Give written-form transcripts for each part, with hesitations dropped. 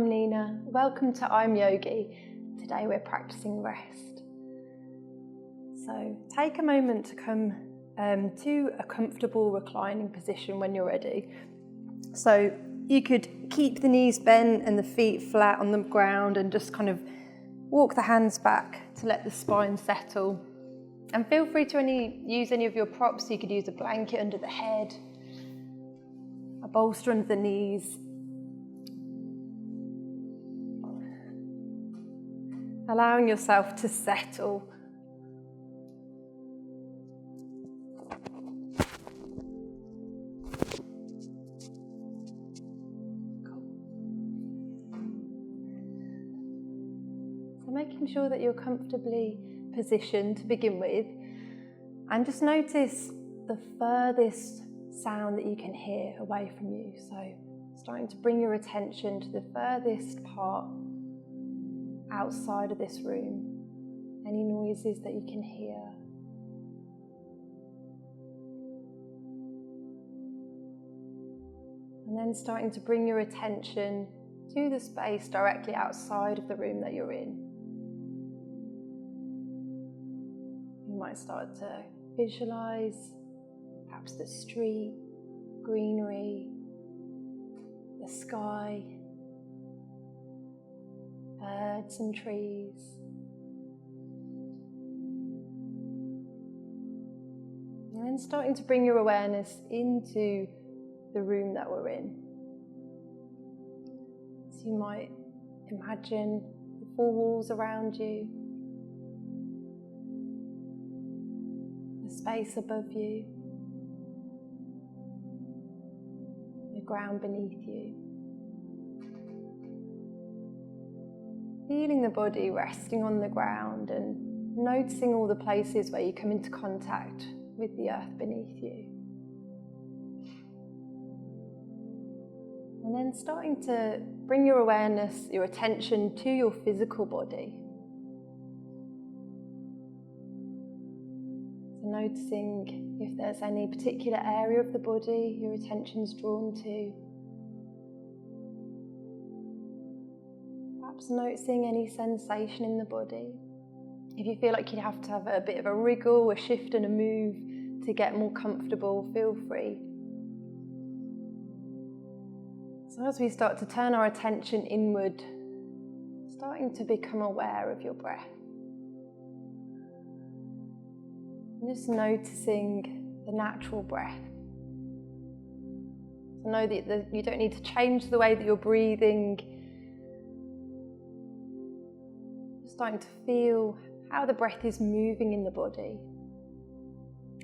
I'm Nina. Welcome to I'm Yogi. Today we're practicing rest. So take a moment to come to a comfortable reclining position when you're ready. So you could keep the knees bent and the feet flat on the ground and just kind of walk the hands back to let the spine settle. And feel free to use any of your props. So you could use a blanket under the head, a bolster under the knees. Allowing yourself to settle. So making sure that you're comfortably positioned to begin with, and just notice the furthest sound that you can hear away from you. So starting to bring your attention to the furthest part outside of this room, any noises that you can hear. And then starting to bring your attention to the space directly outside of the room that you're in. You might start to visualize perhaps the street, greenery, the sky, birds and trees. And then starting to bring your awareness into the room that we're in. So you might imagine the four walls around you, the space above you, the ground beneath you. Feeling the body resting on the ground and noticing all the places where you come into contact with the earth beneath you. And then starting to bring your awareness, your attention to your physical body. So noticing if there's any particular area of the body your attention's drawn to. Perhaps noticing any sensation in the body. If you feel like you have to have a bit of a wriggle, a shift and a move to get more comfortable, feel free. So as we start to turn our attention inward, starting to become aware of your breath. Just noticing the natural breath. So know that you don't need to change the way that you're breathing. Starting to feel how the breath is moving in the body.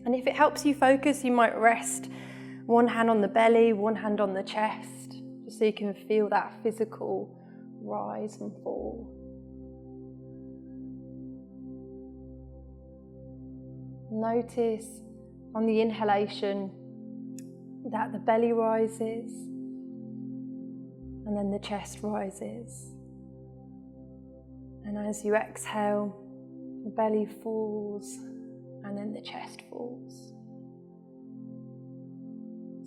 And if it helps you focus, you might rest one hand on the belly, one hand on the chest, just so you can feel that physical rise and fall. Notice on the inhalation that the belly rises and then the chest rises. And as you exhale, the belly falls and then the chest falls.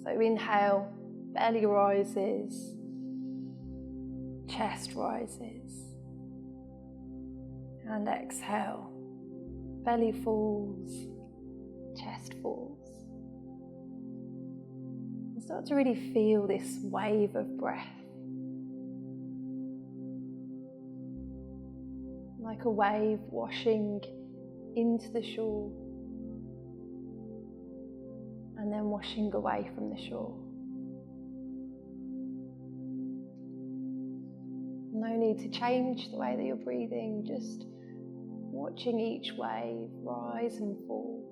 So inhale, belly rises, chest rises. And exhale, belly falls, chest falls. And start to really feel this wave of breath. Like a wave washing into the shore and then washing away from the shore. No need to change the way that you're breathing, just watching each wave rise and fall.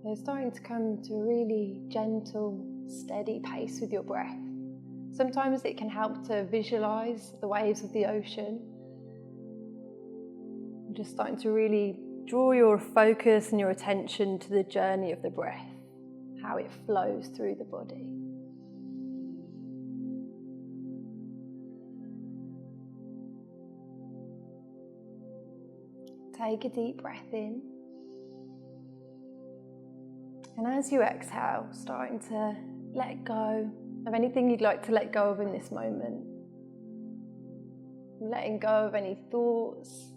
You're starting to come to a really gentle, steady pace with your breath. Sometimes it can help to visualize the waves of the ocean. Just starting to really draw your focus and your attention to the journey of the breath, how it flows through the body. Take a deep breath in. And as you exhale, starting to let go of anything you'd like to let go of in this moment. Letting go of any thoughts,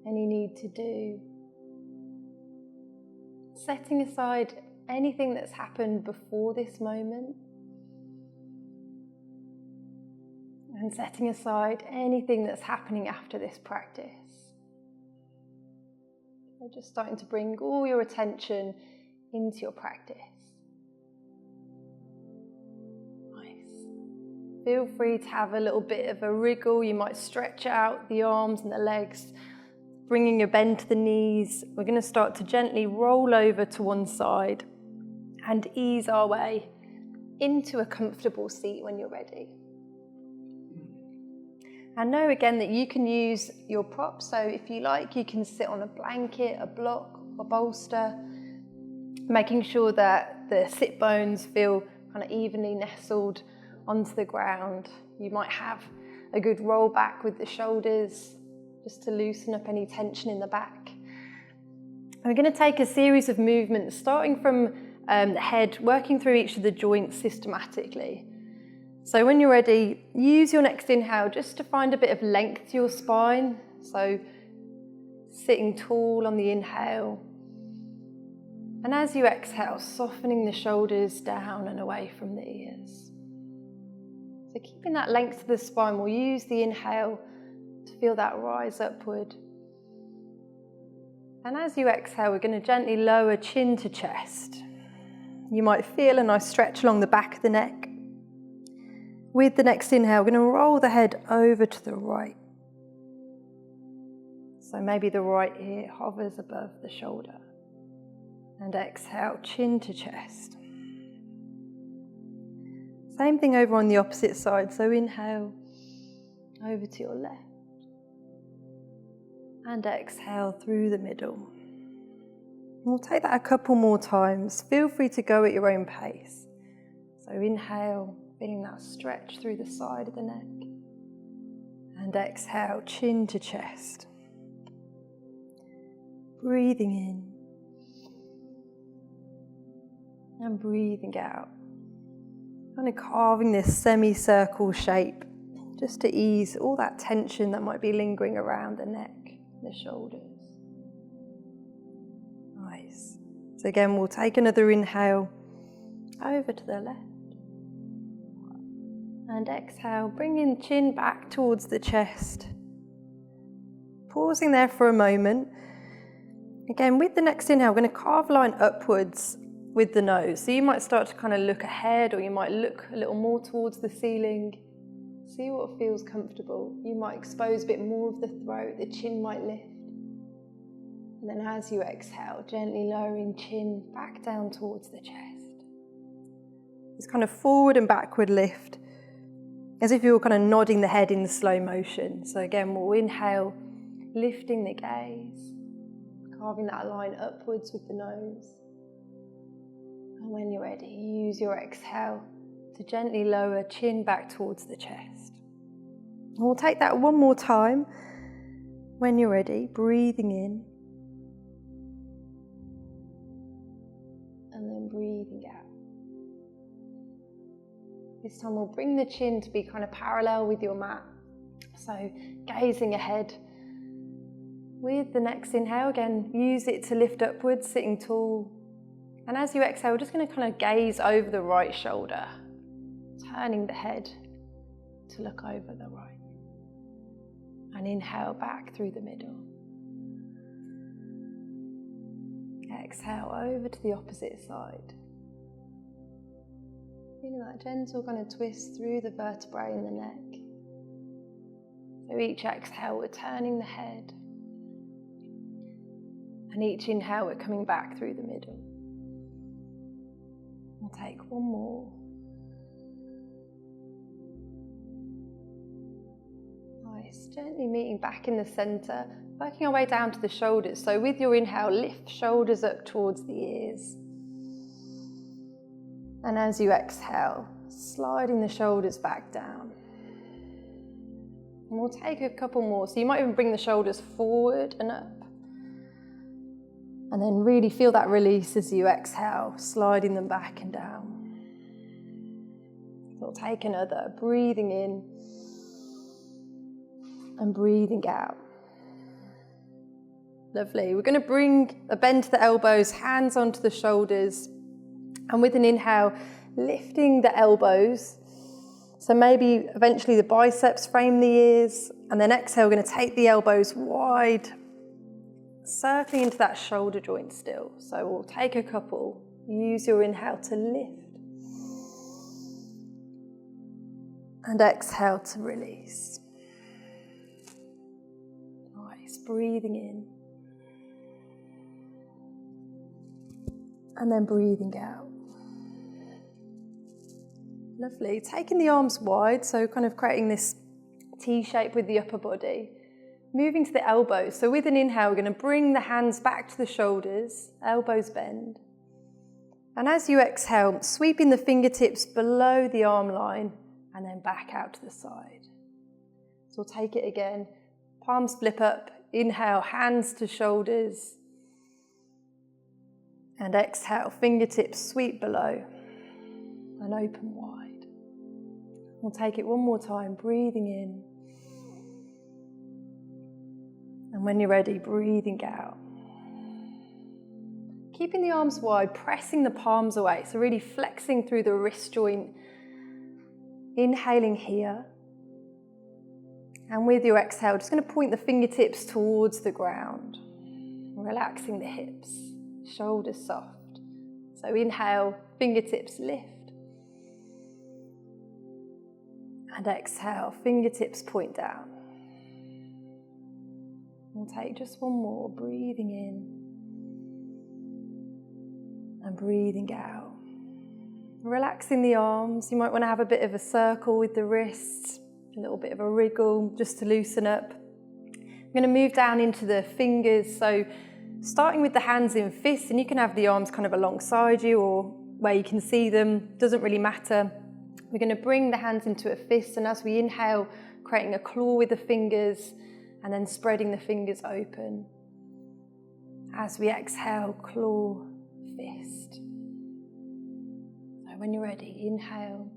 any need to do. Setting aside anything that's happened before this moment. And setting aside anything that's happening after this practice. So just starting to bring all your attention into your practice. Nice. Feel free to have a little bit of a wriggle. You might stretch out the arms and the legs, bringing a bend to the knees. We're going to start to gently roll over to one side and ease our way into a comfortable seat when you're ready. And know again that you can use your props, so if you like you can sit on a blanket, a block, a bolster, making sure that the sit bones feel kind of evenly nestled onto the ground. You might have a good roll back with the shoulders just to loosen up any tension in the back. And we're going to take a series of movements starting from the head, working through each of the joints systematically. So when you're ready, use your next inhale just to find a bit of length to your spine. So sitting tall on the inhale. And as you exhale, softening the shoulders down and away from the ears. So keeping that length to the spine, we'll use the inhale to feel that rise upward. And as you exhale, we're going to gently lower chin to chest. You might feel a nice stretch along the back of the neck. With the next inhale, we're going to roll the head over to the right. So maybe the right ear hovers above the shoulder. And exhale, chin to chest. Same thing over on the opposite side. So inhale over to your left. And exhale through the middle. And we'll take that a couple more times. Feel free to go at your own pace. So inhale, feeling that stretch through the side of the neck. And exhale, chin to chest. Breathing in. And breathing out. Kind of carving this semicircle shape, just to ease all that tension that might be lingering around the neck, the shoulders. Nice. So again, we'll take another inhale over to the left. And exhale, bringing the chin back towards the chest. Pausing there for a moment. Again, with the next inhale, we're going to carve a line upwards with the nose. So you might start to kind of look ahead, or you might look a little more towards the ceiling. See what feels comfortable. You might expose a bit more of the throat, the chin might lift. And then as you exhale, gently lowering chin back down towards the chest. This kind of forward and backward lift, as if you were kind of nodding the head in slow motion. So again, we'll inhale, lifting the gaze, carving that line upwards with the nose. And when you're ready, use your exhale to gently lower chin back towards the chest. And we'll take that one more time. When you're ready, breathing in. And then breathing out. This time we'll bring the chin to be kind of parallel with your mat. So gazing ahead. With the next inhale, again, use it to lift upwards, sitting tall. And as you exhale, we're just going to kind of gaze over the right shoulder, turning the head to look over the right. And inhale back through the middle. Exhale over to the opposite side. Feeling that gentle kind of twist through the vertebrae in the neck. So each exhale, we're turning the head. And each inhale, we're coming back through the middle. We'll take one more. Nice, gently meeting back in the center, working our way down to the shoulders. So with your inhale, lift shoulders up towards the ears. And as you exhale, sliding the shoulders back down. And we'll take a couple more. So you might even bring the shoulders forward and up. And then really feel that release as you exhale, sliding them back and down. So take another, breathing in and breathing out. Lovely. We're going to bring a bend to the elbows, hands onto the shoulders, and with an inhale, lifting the elbows. So maybe eventually the biceps frame the ears, and then exhale, we're going to take the elbows wide, circling into that shoulder joint still. So we'll take a couple. Use your inhale to lift. And exhale to release. Nice, breathing in. And then breathing out. Lovely. Taking the arms wide, so kind of creating this T shape with the upper body. Moving to the elbows. So with an inhale, we're going to bring the hands back to the shoulders, elbows bend. And as you exhale, sweeping the fingertips below the arm line and then back out to the side. So we'll take it again. Palms flip up. Inhale, hands to shoulders. And exhale, fingertips sweep below and open wide. We'll take it one more time, breathing in. And when you're ready, breathing out. Keeping the arms wide, pressing the palms away. So really flexing through the wrist joint. Inhaling here. And with your exhale, just going to point the fingertips towards the ground. Relaxing the hips, shoulders soft. So inhale, fingertips lift. And exhale, fingertips point down. We'll take just one more, breathing in and breathing out. Relaxing the arms. You might want to have a bit of a circle with the wrists, a little bit of a wriggle just to loosen up. I'm going to move down into the fingers. So starting with the hands in fists, and you can have the arms kind of alongside you or where you can see them, doesn't really matter. We're going to bring the hands into a fist, and as we inhale, creating a claw with the fingers and then spreading the fingers open. As we exhale, claw, fist. So when you're ready, inhale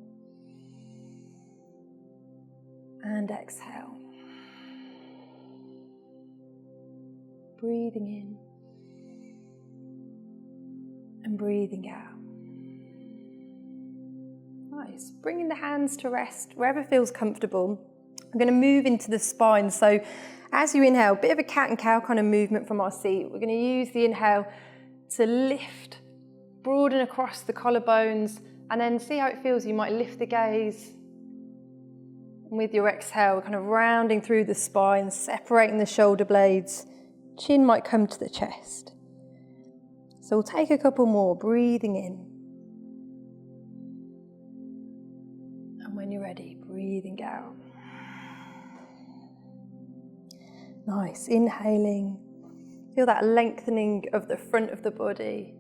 and exhale. Breathing in and breathing out. Nice. Bringing the hands to rest wherever feels comfortable. I'm going to move into the spine. So as you inhale, a bit of a cat and cow kind of movement from our seat. We're going to use the inhale to lift, broaden across the collarbones, and then see how it feels. You might lift the gaze. And with your exhale, kind of rounding through the spine, separating the shoulder blades. Chin might come to the chest. So we'll take a couple more, breathing in. And when you're ready, breathing out. Nice, inhaling. Feel that lengthening of the front of the body.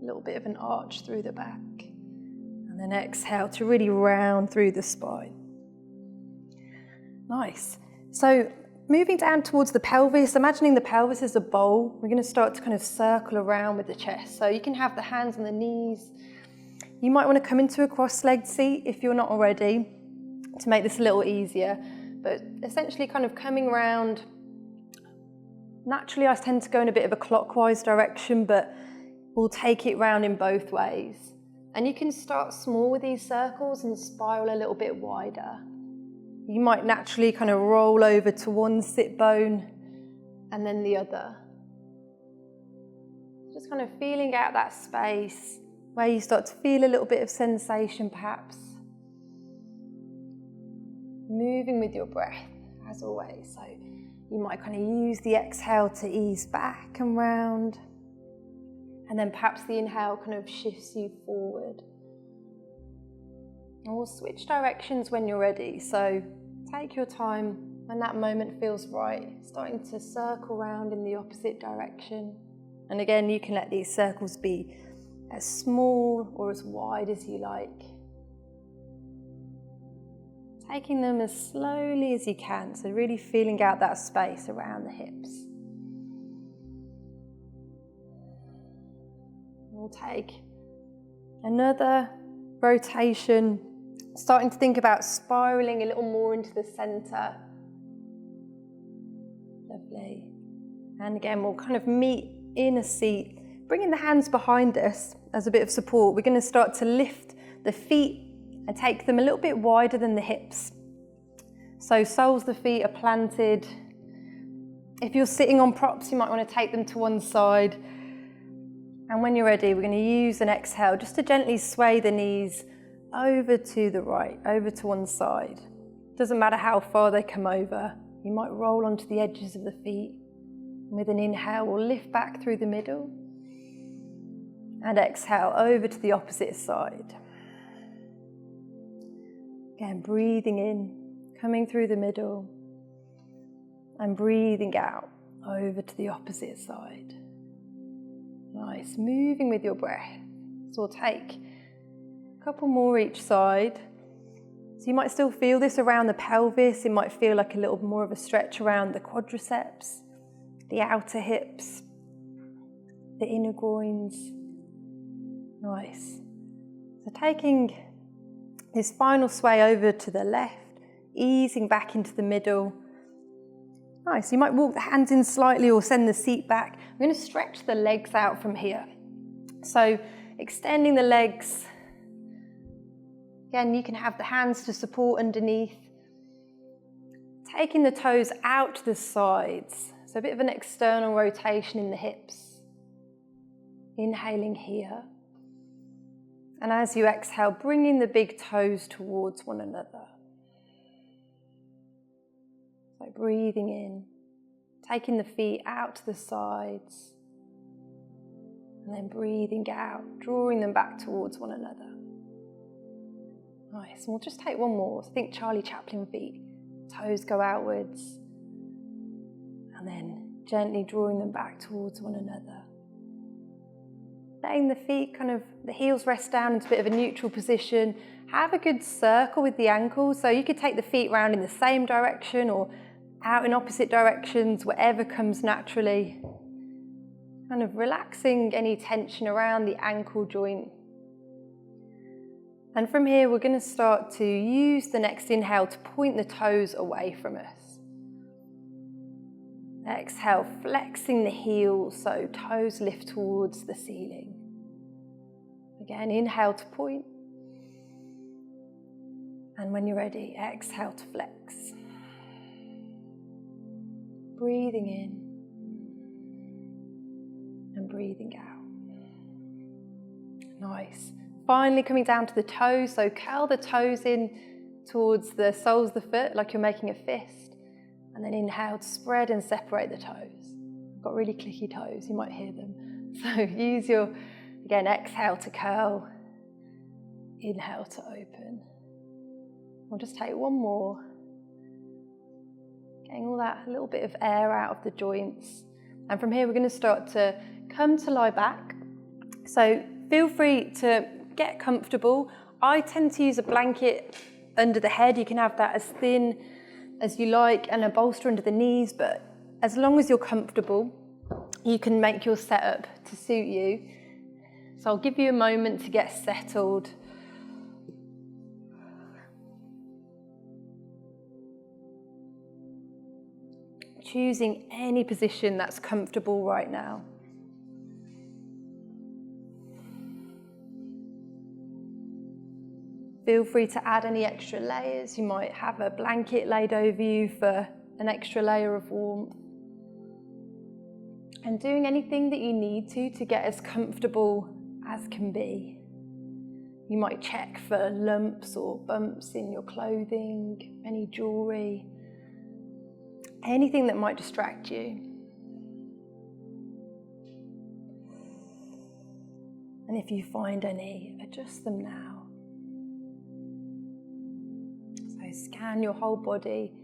A little bit of an arch through the back. And then exhale to really round through the spine. Nice. So moving down towards the pelvis, imagining the pelvis as a bowl, we're going to start to kind of circle around with the chest. So you can have the hands on the knees. You might want to come into a cross-legged seat if you're not already, to make this a little easier. But essentially kind of coming around. Naturally, I tend to go in a bit of a clockwise direction, but we'll take it round in both ways. And you can start small with these circles and spiral a little bit wider. You might naturally kind of roll over to one sit bone and then the other. Just kind of feeling out that space where you start to feel a little bit of sensation perhaps. Moving with your breath as always. So you might kind of use the exhale to ease back and round. And then perhaps the inhale kind of shifts you forward. And we'll switch directions when you're ready. So take your time when that moment feels right. Starting to circle around in the opposite direction. And again, you can let these circles be as small or as wide as you like. Taking them as slowly as you can. So really feeling out that space around the hips. We'll take another rotation starting to think about spiraling a little more into the center. Lovely. And again, we'll kind of meet in a seat, bringing the hands behind us as a bit of support. We're going to start to lift the feet and take them a little bit wider than the hips. So soles of the feet are planted. If you're sitting on props, you might want to take them to one side. And when you're ready, we're going to use an exhale just to gently sway the knees over to the right, over to one side. Doesn't matter how far they come over. You might roll onto the edges of the feet. With an inhale, we'll lift back through the middle. And exhale over to the opposite side. Again, breathing in, coming through the middle. And breathing out over to the opposite side. Nice, moving with your breath. So we'll take a couple more each side. So you might still feel this around the pelvis. It might feel like a little more of a stretch around the quadriceps, the outer hips, the inner groins. Nice. So taking this final sway over to the left, easing back into the middle. Nice. You might walk the hands in slightly or send the seat back. I'm going to stretch the legs out from here. So extending the legs. Again, you can have the hands to support underneath. Taking the toes out to the sides. So a bit of an external rotation in the hips. Inhaling here. And as you exhale, bringing the big toes towards one another. So breathing in, taking the feet out to the sides. And then breathing out, drawing them back towards one another. Nice, and we'll just take one more. So think Charlie Chaplin feet. Toes go outwards. And then gently drawing them back towards one another. Letting the feet the heels rest down into a bit of a neutral position. Have a good circle with the ankles. So you could take the feet round in the same direction or out in opposite directions, whatever comes naturally. Kind of relaxing any tension around the ankle joint. And from here, we're going to start to use the next inhale to point the toes away from us. Exhale, flexing the heels so toes lift towards the ceiling. Again, inhale to point. And when you're ready, exhale to flex. Breathing in and breathing out. Nice. Finally coming down to the toes, so curl the toes in towards the soles of the foot like you're making a fist. And then inhale to spread and separate the toes. I've got really clicky toes, you might hear them. So use your, again, exhale to curl, inhale to open. We'll just take one more. Getting all that little bit of air out of the joints. And from here we're going to start to come to lie back. So feel free to get comfortable. I tend to use a blanket under the head. You can have that as thin as you like and a bolster under the knees, but as long as you're comfortable, you can make your setup to suit you. So I'll give you a moment to get settled. Choosing any position that's comfortable right now. Feel free to add any extra layers. You might have a blanket laid over you for an extra layer of warmth. And doing anything that you need to get as comfortable as can be. You might check for lumps or bumps in your clothing, any jewellery, anything that might distract you. And if you find any, adjust them now. Scan your whole body,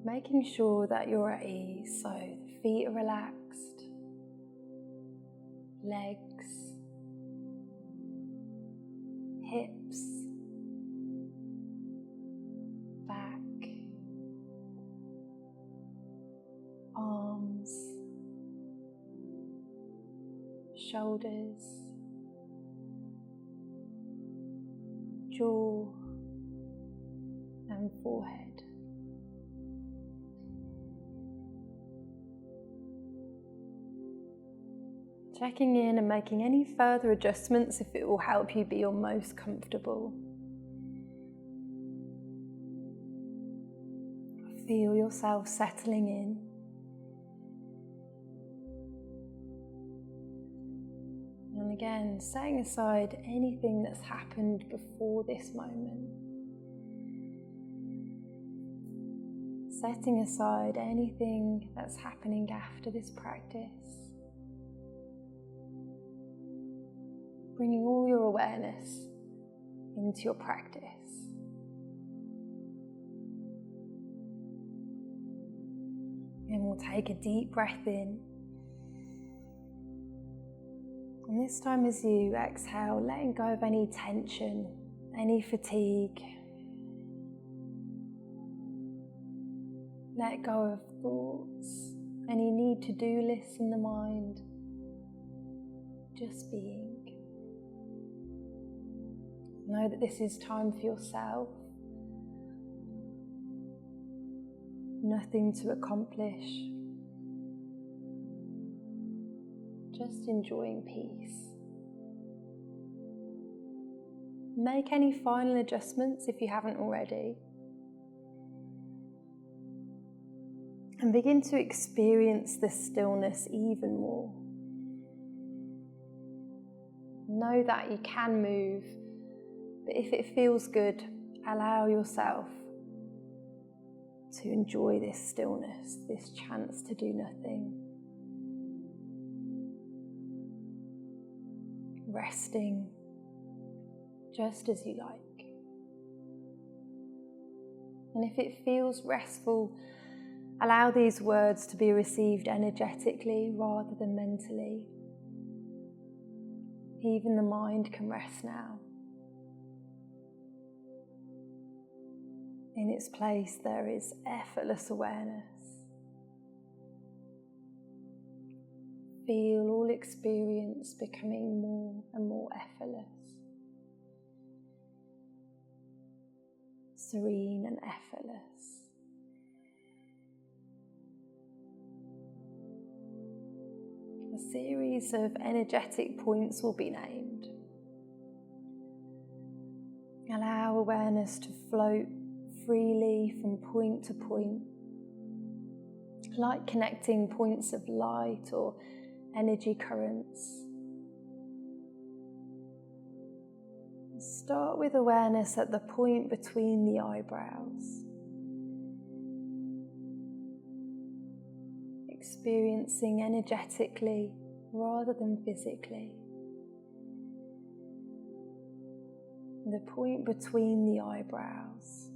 making sure that you're at ease. So the feet are relaxed, legs, hips, back, arms, shoulders, jaw and forehead. Checking in and making any further adjustments if it will help you be your most comfortable. Feel yourself settling in. And again, setting aside anything that's happened before this moment. Setting aside anything that's happening after this practice. Bringing all your awareness into your practice. And we'll take a deep breath in. And this time as you exhale, letting go of any tension, any fatigue. Let go of thoughts, any need to do lists in the mind. Just being. Know that this is time for yourself. Nothing to accomplish. Just enjoying peace. Make any final adjustments if you haven't already. And begin to experience the stillness even more. Know that you can move, but if it feels good, allow yourself to enjoy this stillness, this chance to do nothing. Resting just as you like. And if it feels restful, allow these words to be received energetically rather than mentally. Even the mind can rest now. In its place, there is effortless awareness. Feel all experience becoming more and more effortless. Serene and effortless. A series of energetic points will be named. Allow awareness to float freely from point to point, like connecting points of light or energy currents. Start with awareness at the point between the eyebrows, experiencing energetically rather than physically. The point between the eyebrows.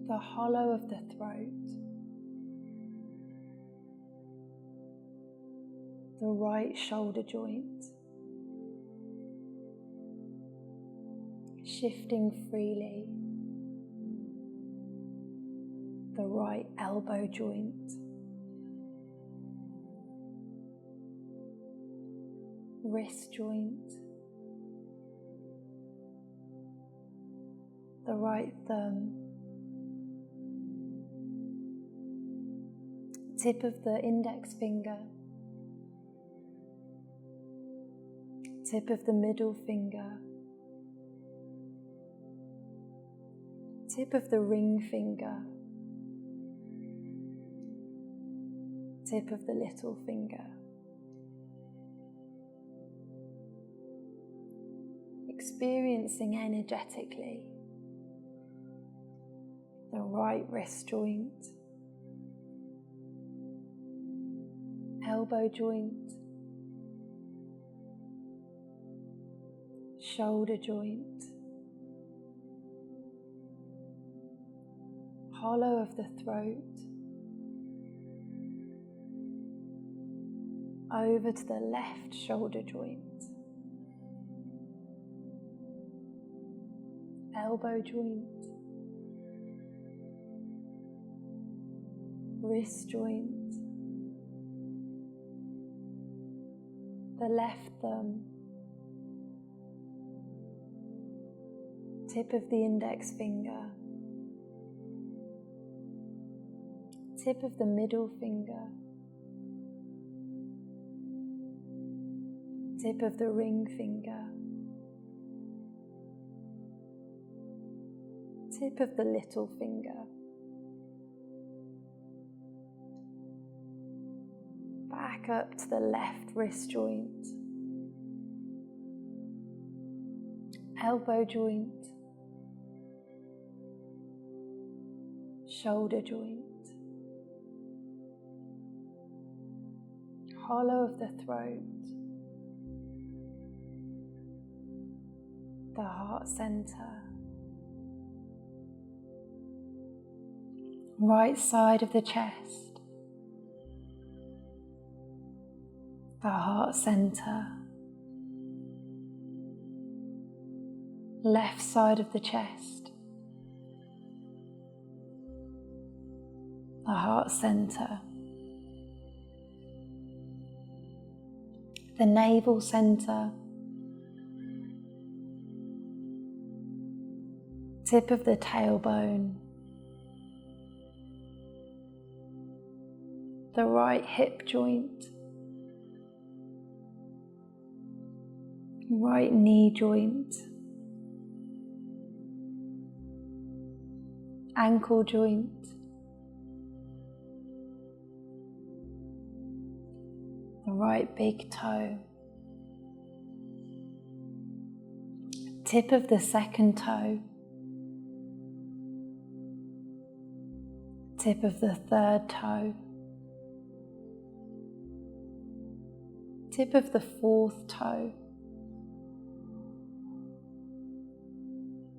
The hollow of the throat, the right shoulder joint, shifting freely, the right elbow joint, wrist joint, the right thumb, tip of the index finger, tip of the middle finger, tip of the ring finger, tip of the little finger. Experiencing energetically the right wrist joint, elbow joint, shoulder joint, hollow of the throat, over to the left shoulder joint, elbow joint, wrist joint, the left thumb, tip of the index finger, tip of the middle finger, tip of the ring finger, tip of the little finger, back up to the left wrist joint, elbow joint, shoulder joint, hollow of the throat, the heart center, right side of the chest, the heart center, left side of the chest, the heart center, the navel center, tip of the tailbone, the right hip joint, right knee joint, ankle joint, the right big toe, tip of the second toe, tip of the third toe, tip of the fourth toe,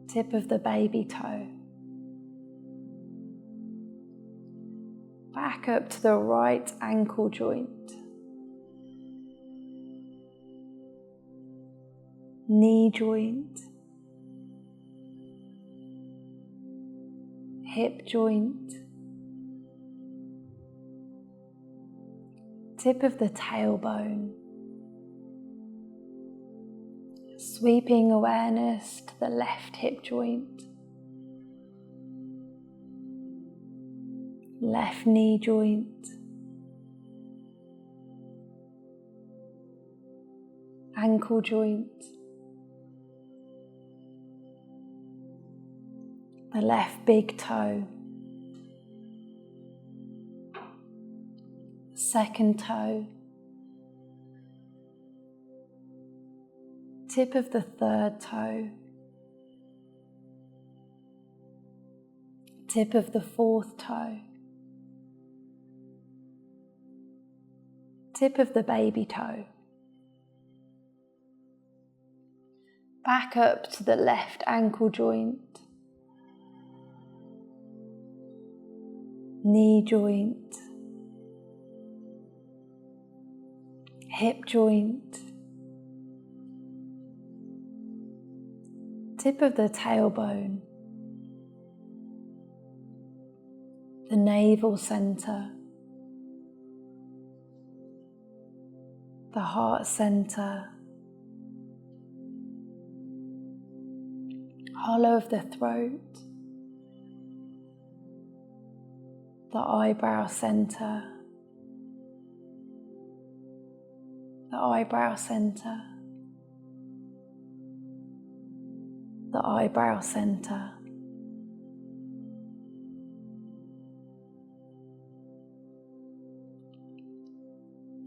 tip of the baby toe, back up to the right ankle joint, knee joint, hip joint, tip of the tailbone, sweeping awareness to the left hip joint, left knee joint, ankle joint, the left big toe, second toe, tip of the third toe, tip of the fourth toe, tip of the baby toe, back up to the left ankle joint, knee joint, hip joint, tip of the tailbone, the navel center, the heart center, hollow of the throat, the eyebrow center, the eyebrow center, the eyebrow center.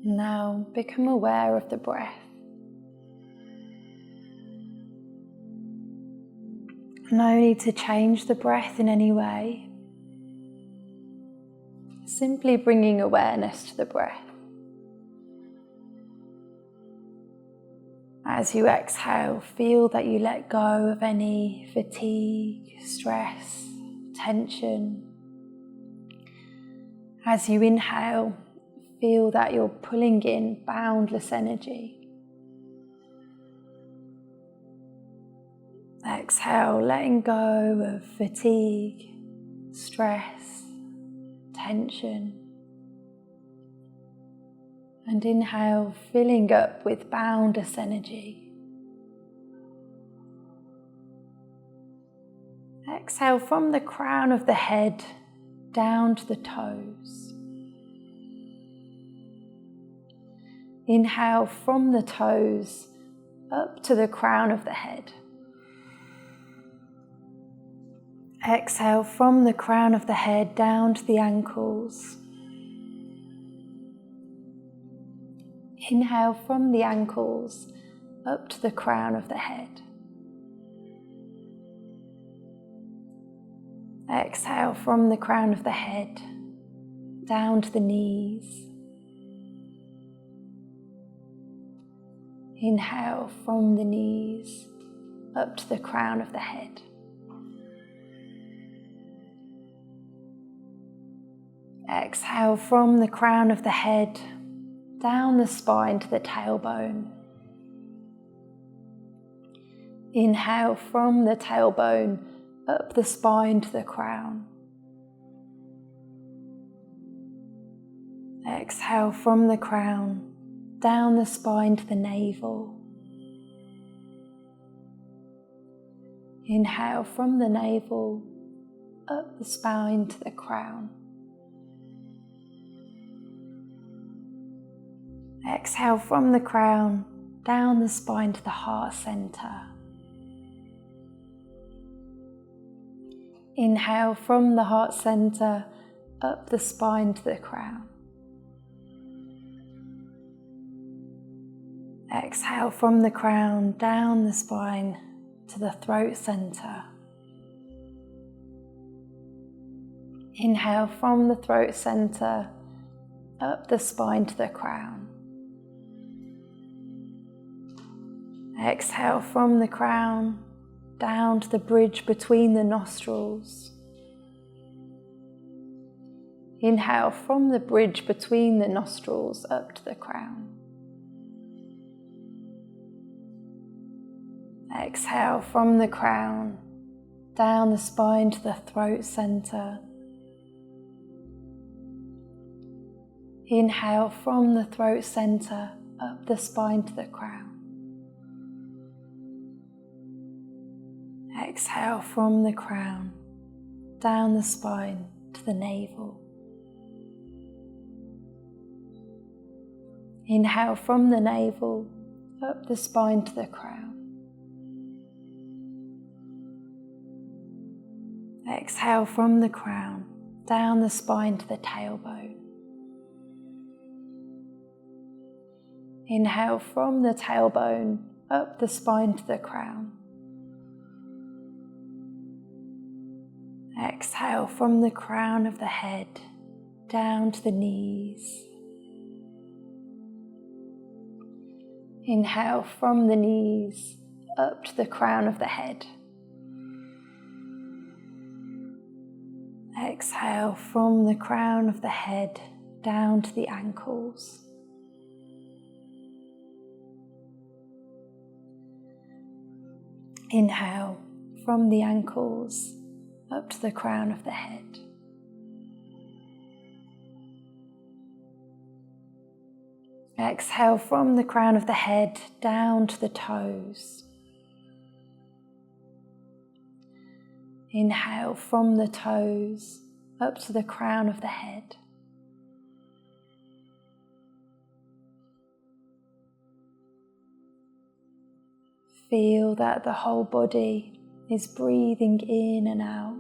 Now become aware of the breath. No need to change the breath in any way. Simply bringing awareness to the breath. As you exhale, feel that you let go of any fatigue, stress, tension. As you inhale, feel that you're pulling in boundless energy. Exhale, letting go of fatigue, stress, tension. And inhale, filling up with boundless energy. Exhale from the crown of the head down to the toes. Inhale from the toes up to the crown of the head. Exhale from the crown of the head down to the ankles. Inhale from the ankles up to the crown of the head. Exhale from the crown of the head down to the knees. Inhale from the knees up to the crown of the head. Exhale from the crown of the head down the spine to the tailbone. Inhale from the tailbone up the spine to the crown. Exhale from the crown down the spine to the navel. Inhale from the navel up the spine to the crown. Exhale from the crown down the spine to the heart center. Inhale from the heart center up the spine to the crown. Exhale from the crown down the spine to the throat center. Inhale from the throat center up the spine to the crown. Exhale from the crown down to the bridge between the nostrils. Inhale from the bridge between the nostrils up to the crown. Exhale from the crown down the spine to the throat center. Inhale from the throat center up the spine to the crown. Exhale from the crown down the spine to the navel. Inhale from the navel up the spine to the crown. Exhale from the crown down the spine to the tailbone. Inhale from the tailbone up the spine to the crown. Exhale from the crown of the head down to the knees. Inhale from the knees up to the crown of the head. Exhale from the crown of the head down to the ankles. Inhale from the ankles up to the crown of the head. Exhale from the crown of the head down to the toes. Inhale from the toes up to the crown of the head. Feel that the whole body is breathing in and out.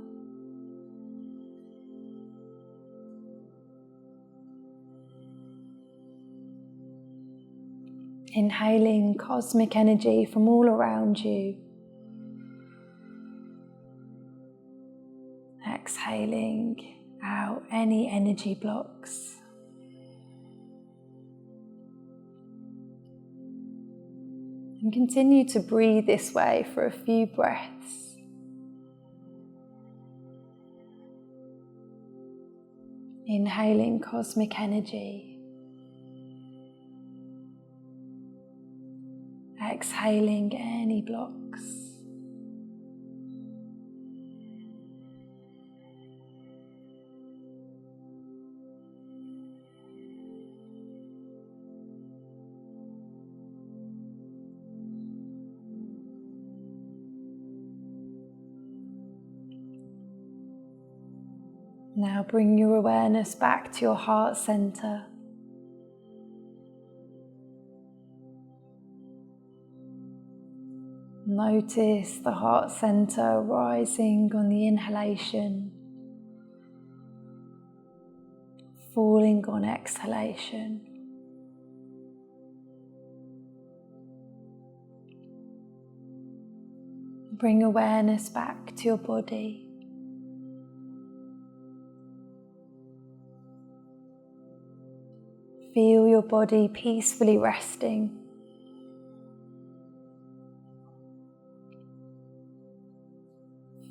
Inhaling cosmic energy from all around you. Exhaling out any energy blocks. And continue to breathe this way for a few breaths. Inhaling cosmic energy. Exhaling any blocks. Now bring your awareness back to your heart center. Notice the heart center rising on the inhalation, falling on exhalation. Bring awareness back to your body. Feel your body peacefully resting.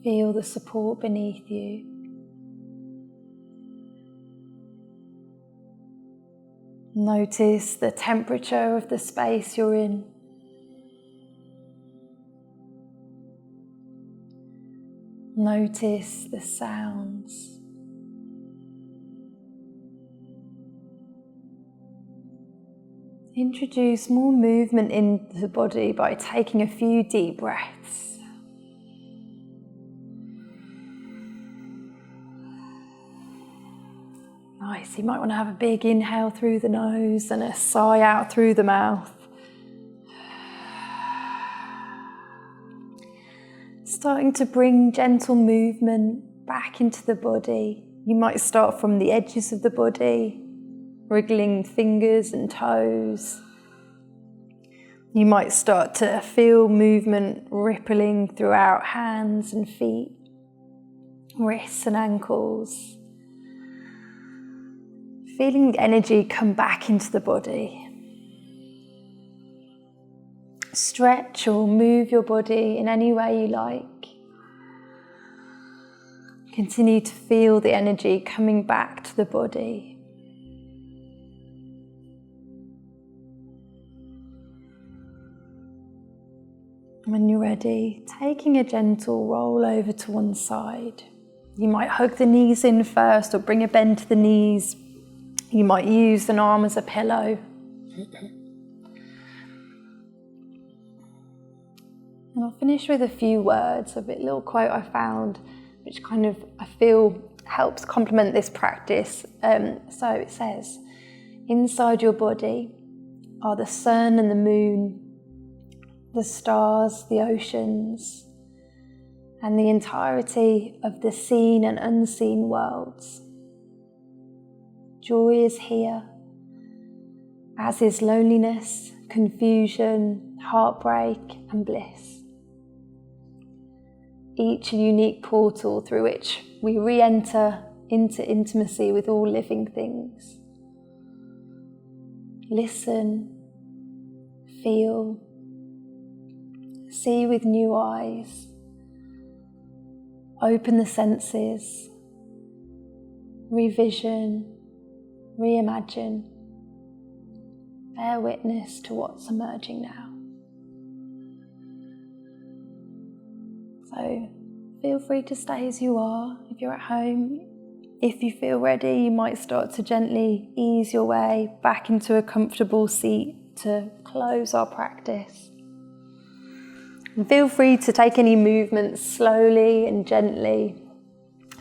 Feel the support beneath you. Notice the temperature of the space you're in. Notice the sounds. Introduce more movement into the body by taking a few deep breaths. Nice, you might want to have a big inhale through the nose and a sigh out through the mouth. Starting to bring gentle movement back into the body. You might start from the edges of the body, wriggling fingers and toes. You might start to feel movement rippling throughout hands and feet, wrists and ankles. Feeling the energy come back into the body. Stretch or move your body in any way you like. Continue to feel the energy coming back to the body. When you're ready, taking a gentle roll over to one side. You might hug the knees in first or bring a bend to the knees. You might use an arm as a pillow. And I'll finish with a few words, a little quote I found, which kind of, I feel, helps complement this practice. So it says, inside your body are the sun and the moon, the stars, the oceans, and the entirety of the seen and unseen worlds. Joy is here, as is loneliness, confusion, heartbreak, and bliss. Each a unique portal through which we re-enter into intimacy with all living things. Listen, feel, see with new eyes, open the senses, revision, reimagine, bear witness to what's emerging now. So feel free to stay as you are if you're at home. If you feel ready, you might start to gently ease your way back into a comfortable seat to close our practice. And feel free to take any movements slowly and gently,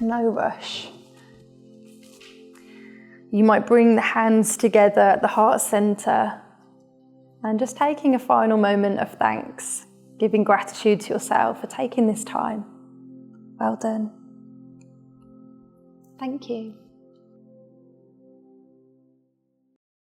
no rush. You might bring the hands together at the heart center and just taking a final moment of thanks, giving gratitude to yourself for taking this time. Well done. Thank you.